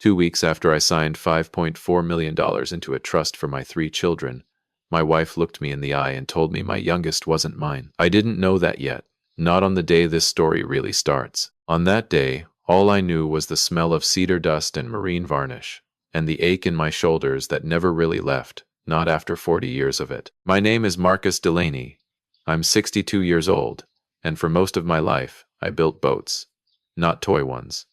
2 weeks after I signed $5.4 million into a trust for my 3 children, my wife looked me in the eye and told me my youngest wasn't mine. I didn't know that yet, not on the day this story really starts. On that day, all I knew was the smell of cedar dust and marine varnish, and the ache in my shoulders that never really left, not after 40 years of it. My name is Marcus Delaney. I'm 62 years old, and for most of my life, I built boats. Not toy ones.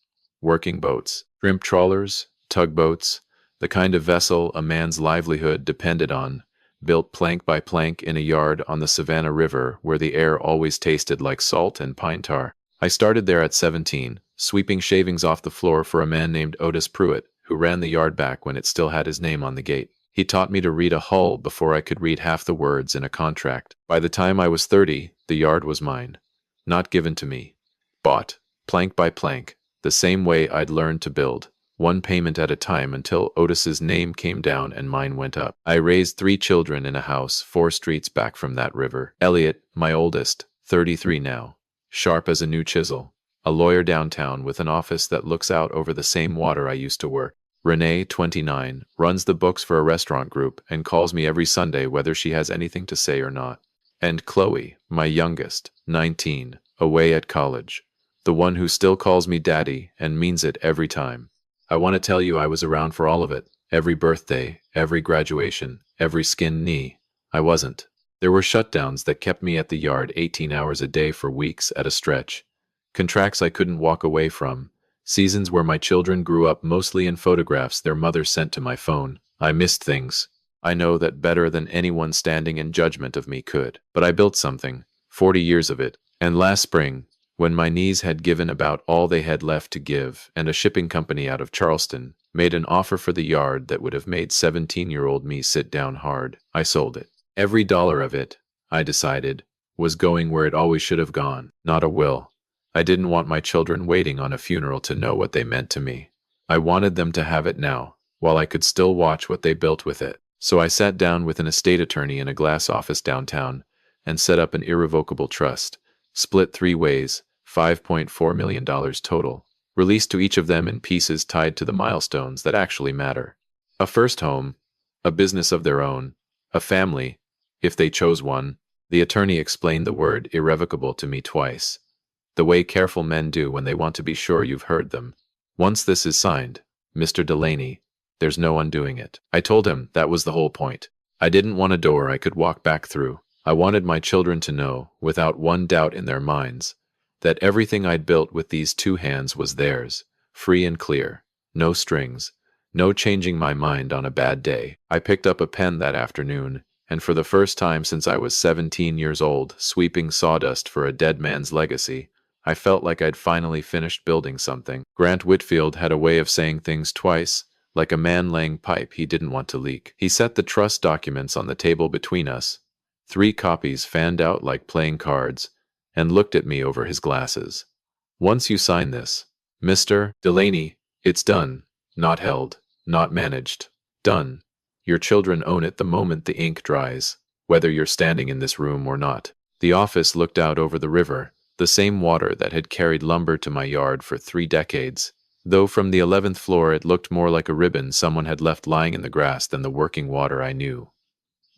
Working boats. Shrimp trawlers, tugboats, the kind of vessel a man's livelihood depended on, built plank by plank in a yard on the Savannah River where the air always tasted like salt and pine tar. I started there at 17, sweeping shavings off the floor for a man named Otis Pruitt, who ran the yard back when it still had his name on the gate. He taught me to read a hull before I could read half the words in a contract. By the time I was 30, the yard was mine. Not given to me. Bought, plank by plank, the same way I'd learned to build, one payment at a time until Otis's name came down and mine went up. I raised 3 children in a house 4 streets back from that river. Elliot, my oldest, 33 now, sharp as a new chisel, a lawyer downtown with an office that looks out over the same water I used to work. Renee, 29, runs the books for a restaurant group and calls me every Sunday whether she has anything to say or not. And Chloe, my youngest, 19, away at college, the one who still calls me daddy and means it every time. I want to tell you I was around for all of it. Every birthday, every graduation, every skinned knee. I wasn't. There were shutdowns that kept me at the yard 18 hours a day for weeks at a stretch. Contracts I couldn't walk away from. Seasons where my children grew up mostly in photographs their mother sent to my phone. I missed things. I know that better than anyone standing in judgment of me could. But I built something, 40 years of it. And last spring, when my knees had given about all they had left to give, and a shipping company out of Charleston made an offer for the yard that would have made 17-year-old me sit down hard, I sold it. Every dollar of it, I decided, was going where it always should have gone, not a will. I didn't want my children waiting on a funeral to know what they meant to me. I wanted them to have it now, while I could still watch what they built with it. So I sat down with an estate attorney in a glass office downtown and set up an irrevocable trust, split 3 ways, $5.4 million total, released to each of them in pieces tied to the milestones that actually matter. A first home, a business of their own, a family, if they chose one. The attorney explained the word irrevocable to me twice, the way careful men do when they want to be sure you've heard them. Once this is signed, Mr. Delaney, there's no undoing it. I told him that was the whole point. I didn't want a door I could walk back through. I wanted my children to know, without one doubt in their minds, that everything I'd built with these 2 hands was theirs, free and clear, no strings, no changing my mind on a bad day. I picked up a pen that afternoon, and for the first time since I was 17 years old, sweeping sawdust for a dead man's legacy, I felt like I'd finally finished building something. Grant Whitfield had a way of saying things twice, like a man laying pipe he didn't want to leak. He set the trust documents on the table between us, 3 copies fanned out like playing cards, and looked at me over his glasses. Once you sign this, Mr. Delaney, it's done, not held, not managed, done. Your children own it the moment the ink dries, whether you're standing in this room or not. The office looked out over the river, the same water that had carried lumber to my yard for 3 decades, though from the 11th floor it looked more like a ribbon someone had left lying in the grass than the working water I knew.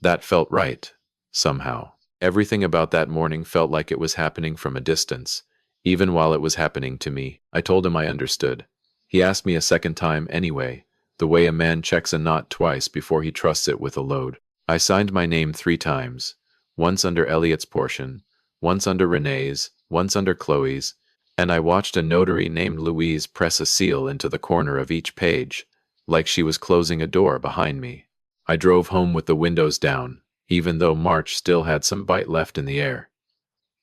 That felt right, somehow. Everything about that morning felt like it was happening from a distance, even while it was happening to me. I told him I understood. He asked me a second time anyway, the way a man checks a knot twice before he trusts it with a load. I signed my name 3 times, once under Elliot's portion, once under Renee's, once under Chloe's, and I watched a notary named Louise press a seal into the corner of each page, like she was closing a door behind me. I drove home with the windows down, even though March still had some bite left in the air.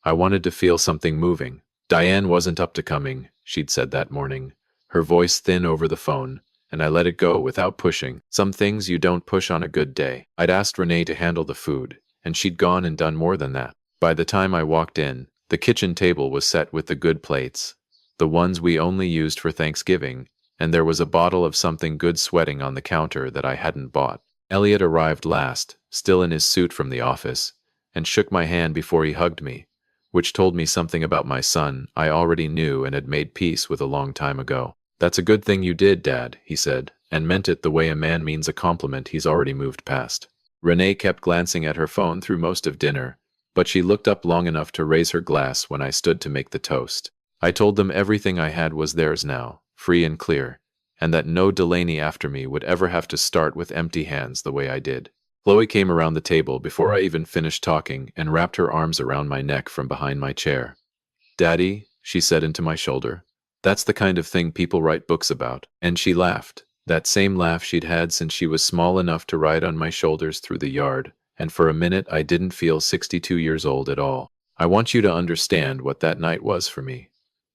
I wanted to feel something moving. Diane wasn't up to coming, she'd said that morning, her voice thin over the phone, and I let it go without pushing. Some things you don't push on a good day. I'd asked Renee to handle the food, and she'd gone and done more than that. By the time I walked in, the kitchen table was set with the good plates, the ones we only used for Thanksgiving, and there was a bottle of something good sweating on the counter that I hadn't bought. Elliot arrived last, still in his suit from the office, and shook my hand before he hugged me, which told me something about my son I already knew and had made peace with a long time ago. "That's a good thing you did, Dad," he said, and meant it the way a man means a compliment he's already moved past. Renee kept glancing at her phone through most of dinner, but she looked up long enough to raise her glass when I stood to make the toast. I told them everything I had was theirs now, free and clear, and that no Delaney after me would ever have to start with empty hands the way I did. Chloe came around the table before I even finished talking and wrapped her arms around my neck from behind my chair. "Daddy," she said into my shoulder, "that's the kind of thing people write books about." And she laughed, that same laugh she'd had since she was small enough to ride on my shoulders through the yard, and for a minute I didn't feel 62 years old at all. I want you to understand what that night was for me.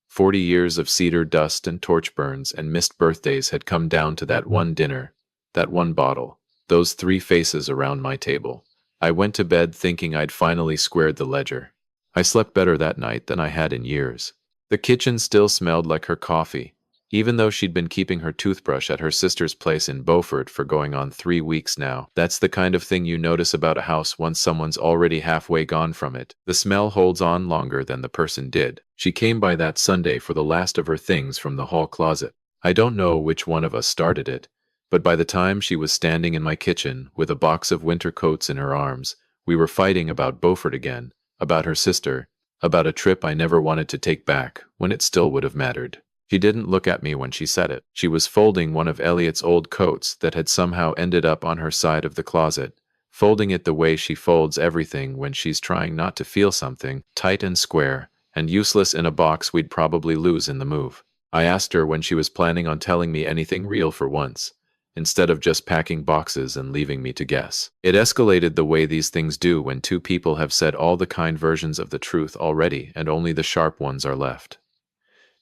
40 years of cedar dust and torch burns and missed birthdays had come down to that one dinner, that one bottle, those 3 faces around my table. I went to bed thinking I'd finally squared the ledger. I slept better that night than I had in years. The kitchen still smelled like her coffee, even though she'd been keeping her toothbrush at her sister's place in Beaufort for going on 3 weeks now. That's the kind of thing you notice about a house once someone's already halfway gone from it. The smell holds on longer than the person did. She came by that Sunday for the last of her things from the hall closet. I don't know which one of us started it, but by the time she was standing in my kitchen with a box of winter coats in her arms, we were fighting about Beaufort again, about her sister, about a trip I never wanted to take back when it still would have mattered. She didn't look at me when she said it. She was folding one of Elliot's old coats that had somehow ended up on her side of the closet, folding it the way she folds everything when she's trying not to feel something, tight and square, and useless in a box we'd probably lose in the move. I asked her when she was planning on telling me anything real for once, instead of just packing boxes and leaving me to guess. It escalated the way these things do when 2 people have said all the kind versions of the truth already and only the sharp ones are left.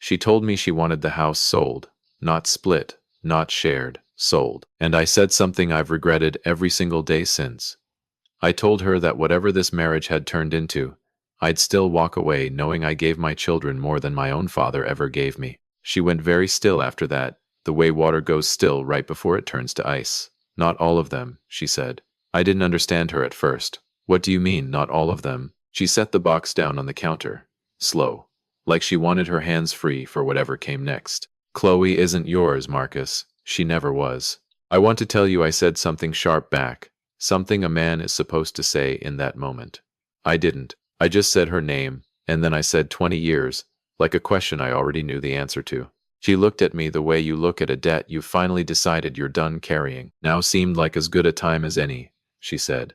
She told me she wanted the house sold, not split, not shared, sold. And I said something I've regretted every single day since. I told her that whatever this marriage had turned into, I'd still walk away knowing I gave my children more than my own father ever gave me. She went very still after that, the way water goes still right before it turns to ice. "Not all of them," she said. I didn't understand her at first. "What do you mean, not all of them?" She set the box down on the counter, slow, like she wanted her hands free for whatever came next. "Chloe isn't yours, Marcus. She never was." "I want to tell you," I said something sharp back, something a man is supposed to say in that moment. I didn't. I just said her name, and then I said 20 years, like a question I already knew the answer to. She looked at me the way you look at a debt you've finally decided you're done carrying. "Now seemed like as good a time as any," she said.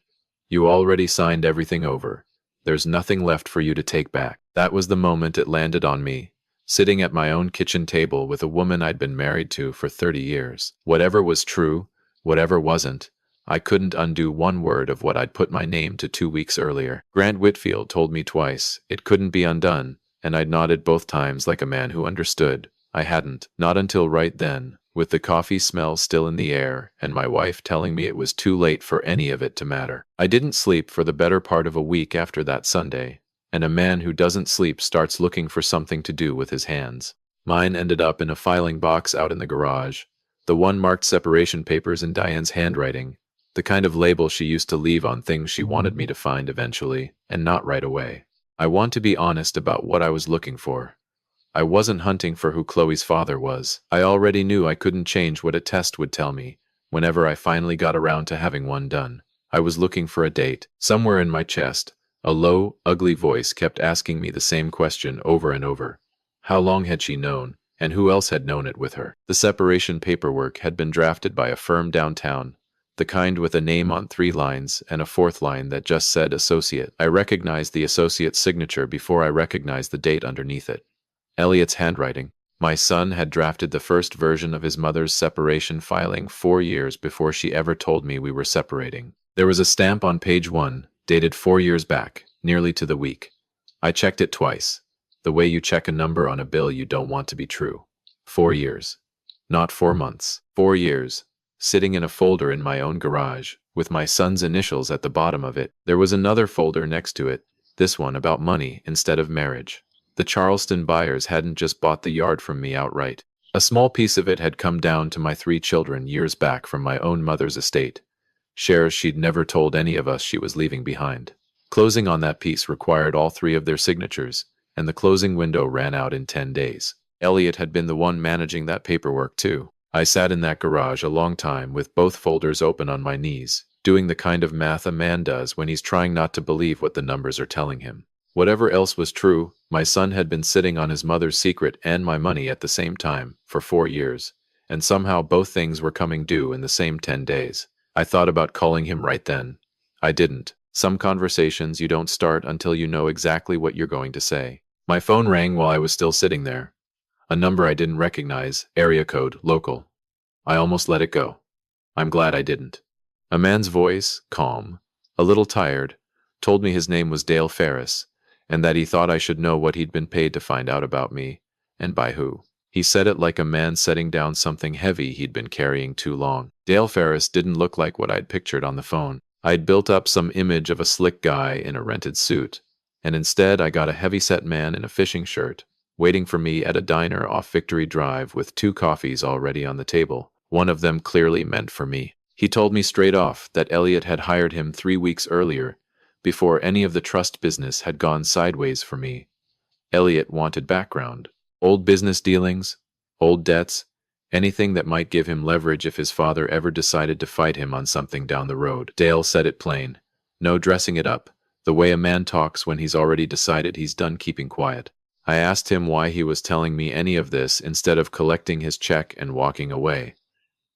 "You already signed everything over. There's nothing left for you to take back." That was the moment it landed on me, sitting at my own kitchen table with a woman I'd been married to for 30 years. Whatever was true, whatever wasn't, I couldn't undo one word of what I'd put my name to 2 weeks earlier. Grant Whitfield told me twice it couldn't be undone, and I'd nodded both times like a man who understood. I hadn't, not until right then, with the coffee smell still in the air and my wife telling me it was too late for any of it to matter. I didn't sleep for the better part of a week after that Sunday, and a man who doesn't sleep starts looking for something to do with his hands. Mine ended up in a filing box out in the garage, the one marked separation papers in Diane's handwriting, the kind of label she used to leave on things she wanted me to find eventually, and not right away. I want to be honest about what I was looking for. I wasn't hunting for who Chloe's father was. I already knew I couldn't change what a test would tell me, whenever I finally got around to having one done. I was looking for a date. Somewhere in my chest, a low, ugly voice kept asking me the same question over and over. How long had she known, and who else had known it with her? The separation paperwork had been drafted by a firm downtown, the kind with a name on 3 lines and a 4th line that just said associate. I recognized the associate's signature before I recognized the date underneath it. Elliot's handwriting. My son had drafted the first version of his mother's separation filing 4 years before she ever told me we were separating. There was a stamp on page 1, dated 4 years back, nearly to the week. I checked it twice, the way you check a number on a bill you don't want to be true. 4 years. Not 4 months. 4 years. Sitting in a folder in my own garage, with my son's initials at the bottom of it. There was another folder next to it, this one about money instead of marriage. The Charleston buyers hadn't just bought the yard from me outright. A small piece of it had come down to my 3 children years back from my own mother's estate, shares she'd never told any of us she was leaving behind. Closing on that piece required all 3 of their signatures, and the closing window ran out in 10 days. Elliot had been the one managing that paperwork too. I sat in that garage a long time with both folders open on my knees, doing the kind of math a man does when he's trying not to believe what the numbers are telling him. Whatever else was true, my son had been sitting on his mother's secret and my money at the same time for 4 years, and somehow both things were coming due in the same 10 days. I thought about calling him right then. I didn't. Some conversations you don't start until you know exactly what you're going to say. My phone rang while I was still sitting there. A number I didn't recognize, area code, local. I almost let it go. I'm glad I didn't. A man's voice, calm, a little tired, told me his name was Dale Ferris, and that he thought I should know what he'd been paid to find out about me, and by who. He said it like a man setting down something heavy he'd been carrying too long. Dale Ferris didn't look like what I'd pictured on the phone. I'd built up some image of a slick guy in a rented suit, and instead I got a heavy-set man in a fishing shirt, waiting for me at a diner off Victory Drive with 2 coffees already on the table, one of them clearly meant for me. He told me straight off that Elliot had hired him 3 weeks earlier, before any of the trust business had gone sideways for me. Elliot wanted background. Old business dealings, old debts, anything that might give him leverage if his father ever decided to fight him on something down the road. Dale said it plain. No dressing it up, the way a man talks when he's already decided he's done keeping quiet. I asked him why he was telling me any of this instead of collecting his check and walking away.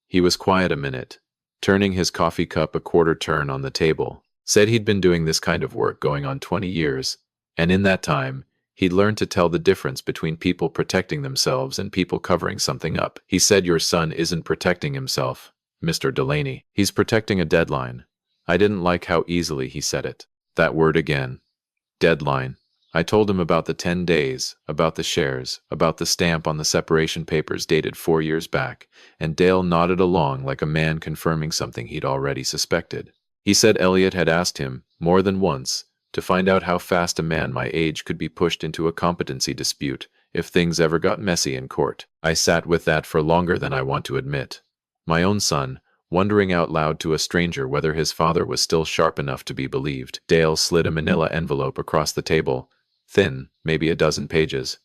He was quiet a minute, turning his coffee cup a quarter turn on the table. Said he'd been doing this kind of work going on 20 years, and in that time, he'd learned to tell the difference between people protecting themselves and people covering something up. He said your son isn't protecting himself, Mr. Delaney. He's protecting a deadline. I didn't like how easily he said it. That word again. Deadline. I told him about the 10 days, about the shares, about the stamp on the separation papers dated 4 years back, and Dale nodded along like a man confirming something he'd already suspected. He said Elliot had asked him, more than once, to find out how fast a man my age could be pushed into a competency dispute if things ever got messy in court. I sat with that for longer than I want to admit. My own son, wondering out loud to a stranger whether his father was still sharp enough to be believed. Dale slid a manila envelope across the table, thin, maybe a dozen pages.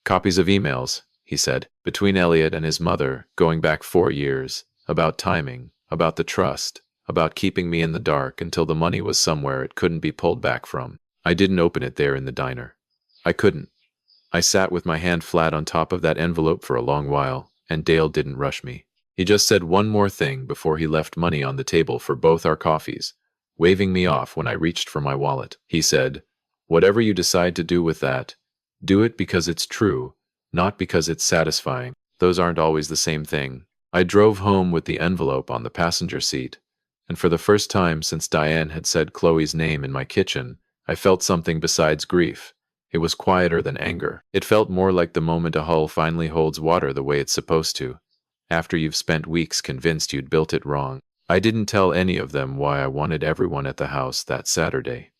Copies of emails, he said, between Elliot and his mother, going back 4 years, about timing, about the trust, about keeping me in the dark until the money was somewhere it couldn't be pulled back from. I didn't open it there in the diner. I couldn't. I sat with my hand flat on top of that envelope for a long while, and Dale didn't rush me. He just said one more thing before he left money on the table for both our coffees, waving me off when I reached for my wallet. He said, "Whatever you decide to do with that, do it because it's true, not because it's satisfying. Those aren't always the same thing." I drove home with the envelope on the passenger seat, and for the first time since Diane had said Chloe's name in my kitchen, I felt something besides grief. It was quieter than anger. It felt more like the moment a hull finally holds water the way it's supposed to, after you've spent weeks convinced you'd built it wrong. I didn't tell any of them why I wanted everyone at the house that Saturday.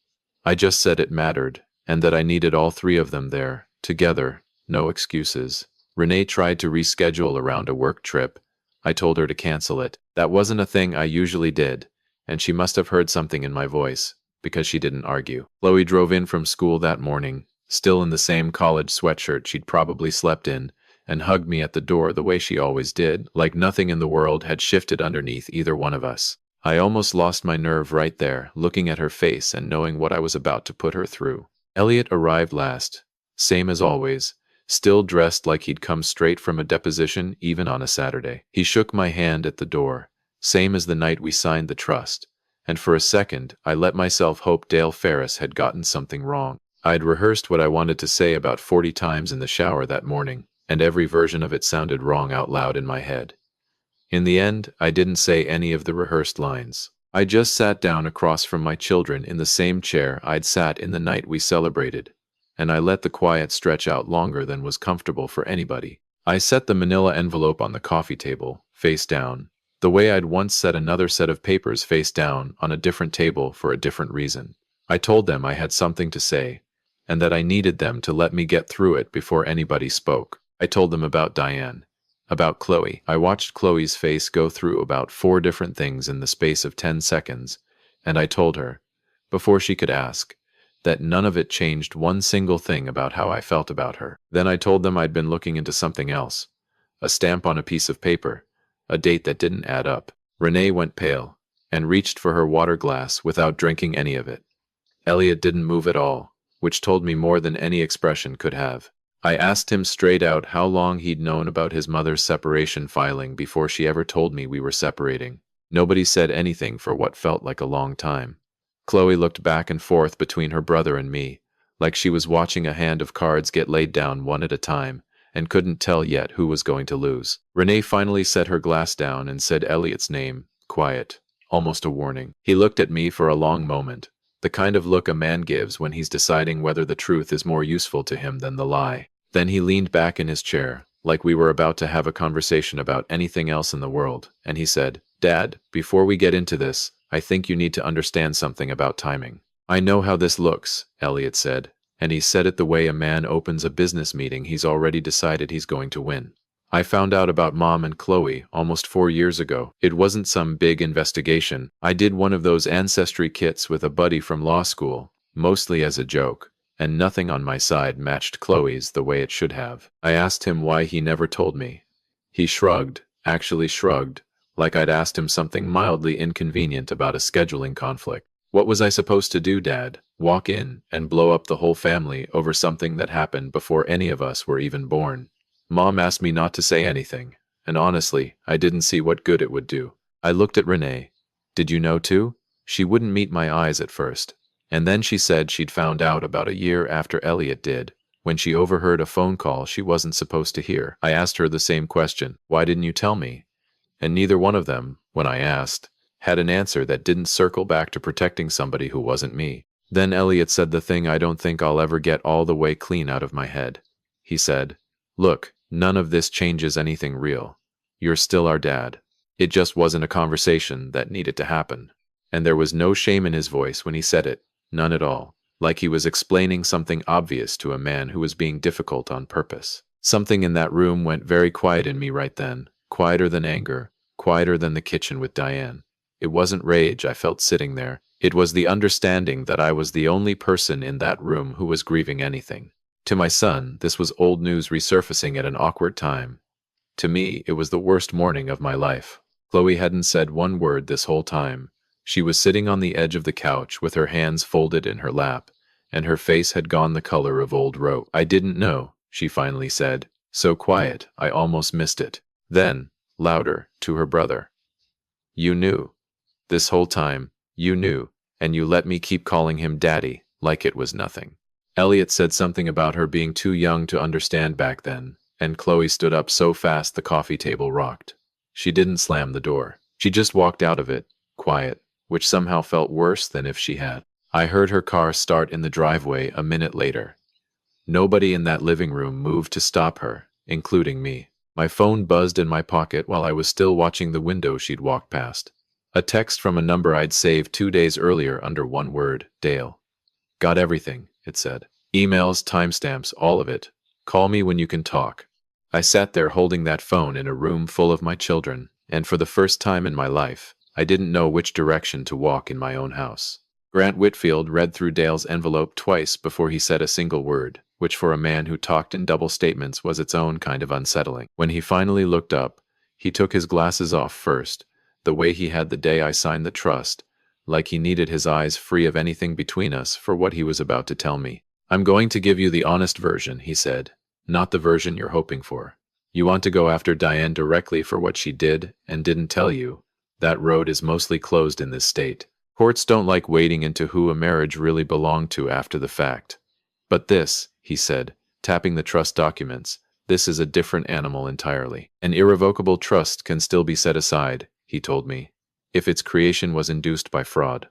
I just said it mattered, and that I needed all 3 of them there, together, no excuses. Renee tried to reschedule around a work trip. I told her to cancel it. That wasn't a thing I usually did, and she must have heard something in my voice, because she didn't argue. Chloe drove in from school that morning, still in the same college sweatshirt she'd probably slept in, and hugged me at the door the way she always did, like nothing in the world had shifted underneath either one of us. I almost lost my nerve right there, looking at her face and knowing what I was about to put her through. Elliot arrived last, same as always, still dressed like he'd come straight from a deposition even on a Saturday. He shook my hand at the door, same as the night we signed the trust, and for a second I let myself hope Dale Ferris had gotten something wrong. I'd rehearsed what I wanted to say about 40 times in the shower that morning, and every version of it sounded wrong out loud in my head. In the end, I didn't say any of the rehearsed lines. I just sat down across from my children in the same chair I'd sat in the night we celebrated, and I let the quiet stretch out longer than was comfortable for anybody. I set the manila envelope on the coffee table, face down, the way I'd once set another set of papers face down on a different table for a different reason. I told them I had something to say, and that I needed them to let me get through it before anybody spoke. I told them about Diane, about Chloe. I watched Chloe's face go through about 4 different things in the space of 10 seconds, and I told her, before she could ask, that none of it changed one single thing about how I felt about her. Then I told them I'd been looking into something else. A stamp on a piece of paper. A date that didn't add up. Renee went pale and reached for her water glass without drinking any of it. Elliot didn't move at all, which told me more than any expression could have. I asked him straight out how long he'd known about his mother's separation filing before she ever told me we were separating. Nobody said anything for what felt like a long time. Chloe looked back and forth between her brother and me, like she was watching a hand of cards get laid down one at a time, and couldn't tell yet who was going to lose. Renee finally set her glass down and said Elliot's name, quiet, almost a warning. He looked at me for a long moment, the kind of look a man gives when he's deciding whether the truth is more useful to him than the lie. Then he leaned back in his chair, like we were about to have a conversation about anything else in the world, and he said, "Dad, before we get into this, I think you need to understand something about timing." "I know how this looks," Elliot said, and he said it the way a man opens a business meeting he's already decided he's going to win. "I found out about Mom and Chloe almost 4 years ago. It wasn't some big investigation. I did one of those ancestry kits with a buddy from law school, mostly as a joke, and nothing on my side matched Chloe's the way it should have. I asked him why he never told me. He shrugged, actually shrugged, like I'd asked him something mildly inconvenient about a scheduling conflict. What was I supposed to do, Dad? Walk in and blow up the whole family over something that happened before any of us were even born? Mom asked me not to say anything, and honestly, I didn't see what good it would do. I looked at Renee. Did you know too? She wouldn't meet my eyes at first. And then she said she'd found out about a year after Elliot did, when she overheard a phone call she wasn't supposed to hear. I asked her the same question. Why didn't you tell me? And neither one of them, when I asked, had an answer that didn't circle back to protecting somebody who wasn't me. Then Elliot said the thing I don't think I'll ever get all the way clean out of my head. He said, "Look, none of this changes anything real. You're still our dad." It just wasn't a conversation that needed to happen. And there was no shame in his voice when he said it. None at all. Like he was explaining something obvious to a man who was being difficult on purpose. Something in that room went very quiet in me right then. Quieter than anger. Quieter than the kitchen with Diane. It wasn't rage I felt sitting there. It was the understanding that I was the only person in that room who was grieving anything. To my son, this was old news resurfacing at an awkward time. To me, it was the worst morning of my life. Chloe hadn't said one word this whole time. She was sitting on the edge of the couch with her hands folded in her lap, and her face had gone the color of old rope. "I didn't know," she finally said. So quiet, I almost missed it. Then, louder, to her brother. "You knew. This whole time, you knew, and you let me keep calling him Daddy, like it was nothing." Elliot said something about her being too young to understand back then, and Chloe stood up so fast the coffee table rocked. She didn't slam the door. She just walked out of it, quiet, which somehow felt worse than if she had. I heard her car start in the driveway a minute later. Nobody in that living room moved to stop her, including me. My phone buzzed in my pocket while I was still watching the window she'd walked past. A text from a number I'd saved 2 days earlier under one word, Dale. "Got everything," it said. "Emails, timestamps, all of it. Call me when you can talk." I sat there holding that phone in a room full of my children, and for the first time in my life, I didn't know which direction to walk in my own house. Grant Whitfield read through Dale's envelope twice before he said a single word, which for a man who talked in double statements was its own kind of unsettling. When he finally looked up, he took his glasses off first, the way he had the day I signed the trust, like he needed his eyes free of anything between us for what he was about to tell me. "I'm going to give you the honest version," he said, "not the version you're hoping for. You want to go after Diane directly for what she did and didn't tell you. That road is mostly closed in this state. Courts don't like wading into who a marriage really belonged to after the fact. But this," he said, tapping the trust documents, "this is a different animal entirely. An irrevocable trust can still be set aside," he told me, "if its creation was induced by fraud.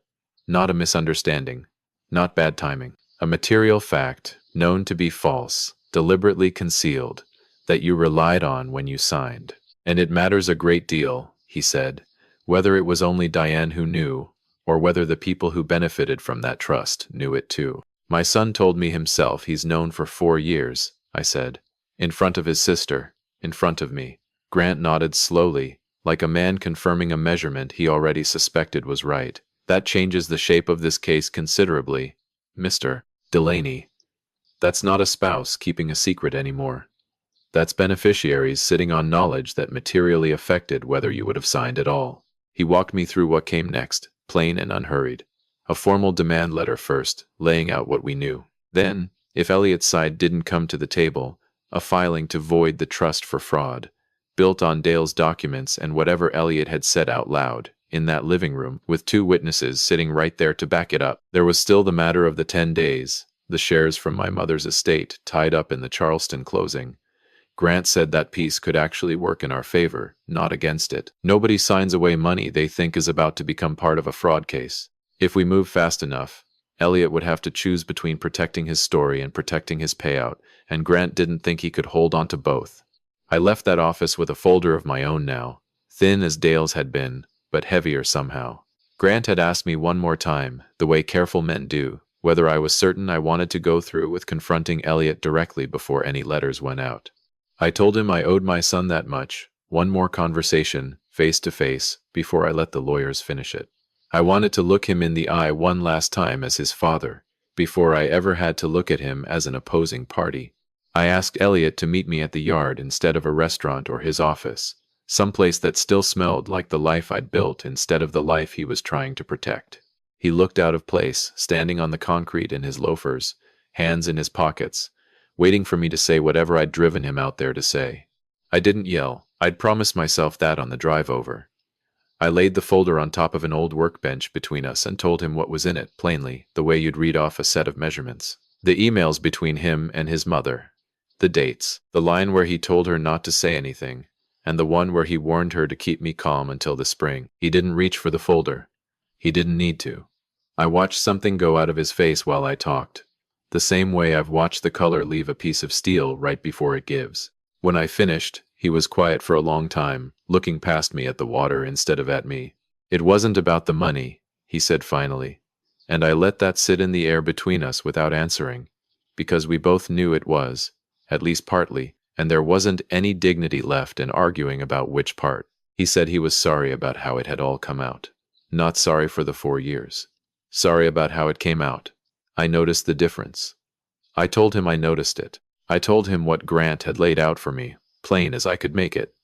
Not a misunderstanding. Not bad timing. A material fact, known to be false, deliberately concealed, that you relied on when you signed. And it matters a great deal," he said, "whether it was only Diane who knew, or whether the people who benefited from that trust knew it too." "My son told me himself he's known for 4 years," I said, "in front of his sister, in front of me." Grant nodded slowly, like a man confirming a measurement he already suspected was right. "That changes the shape of this case considerably, Mr. Delaney. That's not a spouse keeping a secret anymore. That's beneficiaries sitting on knowledge that materially affected whether you would have signed at all. He walked me through what came next, plain and unhurried. A formal demand letter first, laying out what we knew. Then, if Elliot's side didn't come to the table, a filing to void the trust for fraud, built on Dale's documents and whatever Elliot had said out loud, in that living room, with 2 witnesses sitting right there to back it up. There was still the matter of the 10 days, the shares from my mother's estate tied up in the Charleston closing. Grant said that piece could actually work in our favor, not against it. Nobody signs away money they think is about to become part of a fraud case. If we move fast enough, Elliot would have to choose between protecting his story and protecting his payout, and Grant didn't think he could hold on to both. I left that office with a folder of my own now, thin as Dale's had been, but heavier somehow. Grant had asked me one more time, the way careful men do, whether I was certain I wanted to go through with confronting Elliot directly before any letters went out. I told him I owed my son that much, one more conversation, face to face, before I let the lawyers finish it. I wanted to look him in the eye one last time as his father, before I ever had to look at him as an opposing party. I asked Elliot to meet me at the yard instead of a restaurant or his office, someplace that still smelled like the life I'd built instead of the life he was trying to protect. He looked out of place, standing on the concrete in his loafers, hands in his pockets, waiting for me to say whatever I'd driven him out there to say. I didn't yell. I'd promised myself that on the drive over. I laid the folder on top of an old workbench between us and told him what was in it, plainly, the way you'd read off a set of measurements. The emails between him and his mother. The dates. The line where he told her not to say anything, and the one where he warned her to keep me calm until the spring. He didn't reach for the folder. He didn't need to. I watched something go out of his face while I talked, the same way I've watched the color leave a piece of steel right before it gives. When I finished, he was quiet for a long time, looking past me at the water instead of at me. It wasn't about the money, he said finally, and I let that sit in the air between us without answering, because we both knew it was, at least partly, and there wasn't any dignity left in arguing about which part. He said he was sorry about how it had all come out. Not sorry for the 4 years. Sorry about how it came out. I noticed the difference. I told him I noticed it. I told him what Grant had laid out for me, plain as I could make it.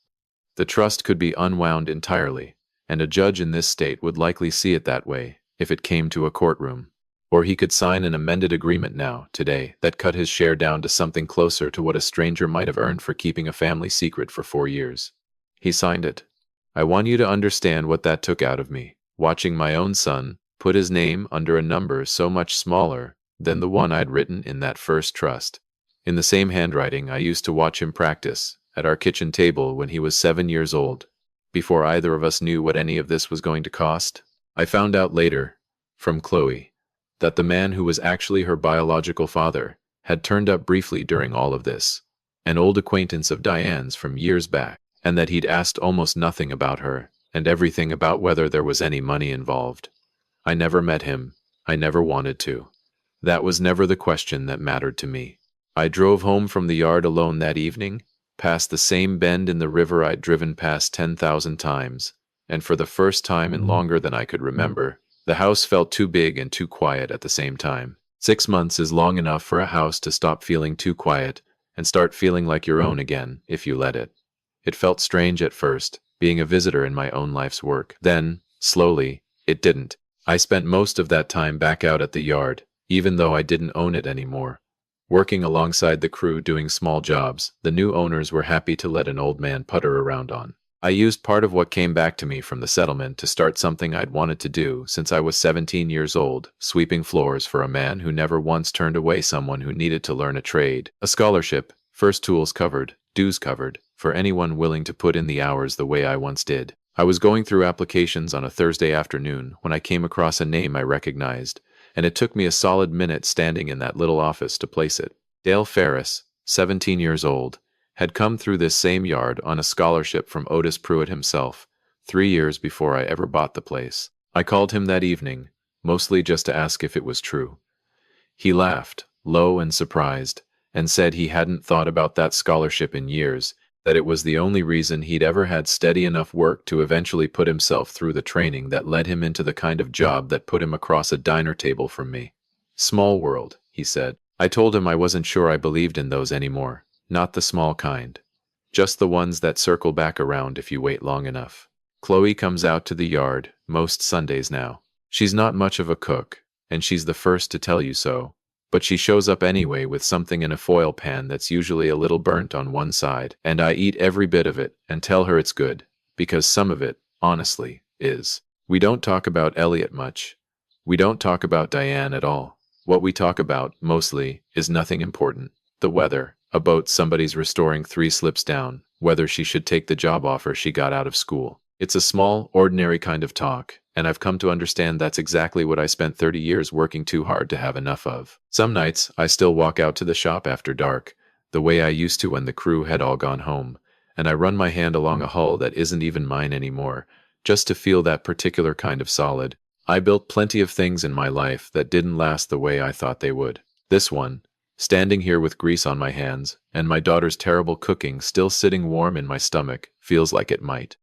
The trust could be unwound entirely, and a judge in this state would likely see it that way if it came to a courtroom. Or he could sign an amended agreement now, today, that cut his share down to something closer to what a stranger might have earned for keeping a family secret for 4 years. He signed it. I want you to understand what that took out of me, watching my own son put his name under a number so much smaller than the one I'd written in that first trust. In the same handwriting I used to watch him practice at our kitchen table when he was 7 years old, before either of us knew what any of this was going to cost. I found out later, from Chloe, that the man who was actually her biological father had turned up briefly during all of this, an old acquaintance of Diane's from years back, and that he'd asked almost nothing about her, and everything about whether there was any money involved. I never met him. I never wanted to. That was never the question that mattered to me. I drove home from the yard alone that evening, past the same bend in the river I'd driven past 10,000 times, and for the first time in longer than I could remember, the house felt too big and too quiet at the same time. 6 months is long enough for a house to stop feeling too quiet and start feeling like your own again, if you let it. It felt strange at first, being a visitor in my own life's work. Then, slowly, it didn't. I spent most of that time back out at the yard, even though I didn't own it anymore. Working alongside the crew doing small jobs, the new owners were happy to let an old man putter around on. I used part of what came back to me from the settlement to start something I'd wanted to do since I was 17 years old, sweeping floors for a man who never once turned away someone who needed to learn a trade. A scholarship, first tools covered, dues covered, for anyone willing to put in the hours the way I once did. I was going through applications on a Thursday afternoon when I came across a name I recognized, and it took me a solid minute standing in that little office to place it. Dale Ferris, 17 years old, had come through this same yard on a scholarship from Otis Pruitt himself, 3 years before I ever bought the place. I called him that evening, mostly just to ask if it was true. He laughed, low and surprised, and said he hadn't thought about that scholarship in years, that it was the only reason he'd ever had steady enough work to eventually put himself through the training that led him into the kind of job that put him across a diner table from me. Small world, he said. I told him I wasn't sure I believed in those anymore. Not the small kind. Just the ones that circle back around if you wait long enough. Chloe comes out to the yard most Sundays now. She's not much of a cook, and she's the first to tell you so. But she shows up anyway with something in a foil pan that's usually a little burnt on one side, and I eat every bit of it and tell her it's good, because some of it, honestly, is. We don't talk about Elliot much. We don't talk about Diane at all. What we talk about, mostly, is nothing important. The weather, a boat somebody's restoring 3 slips down, whether she should take the job offer she got out of school. It's a small, ordinary kind of talk, and I've come to understand that's exactly what I spent 30 years working too hard to have enough of. Some nights, I still walk out to the shop after dark, the way I used to when the crew had all gone home, and I run my hand along a hull that isn't even mine anymore, just to feel that particular kind of solid. I built plenty of things in my life that didn't last the way I thought they would. This one, standing here with grease on my hands, and my daughter's terrible cooking still sitting warm in my stomach, feels like it might.